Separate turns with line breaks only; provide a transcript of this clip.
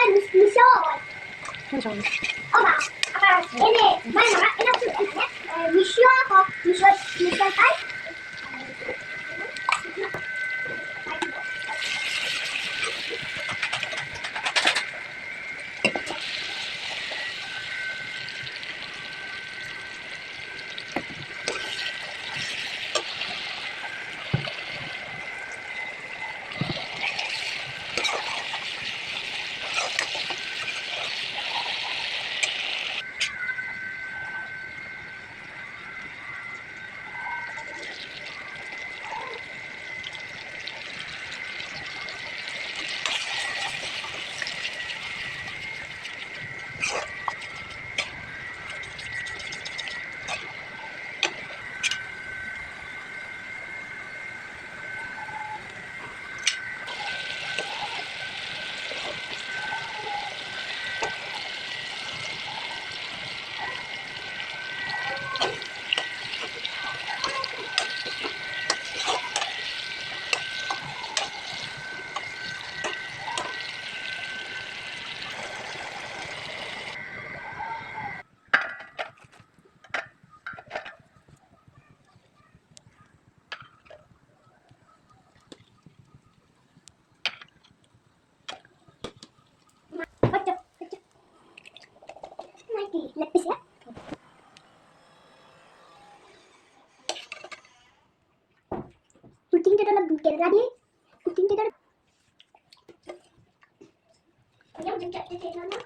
Mission.
Mission.
Ini main orang enak tuh enaknya mission apa mission type. Lagi lepis ya. Puting di dalam bungkir tadi. Puting di dalam. Yang mencet di sana.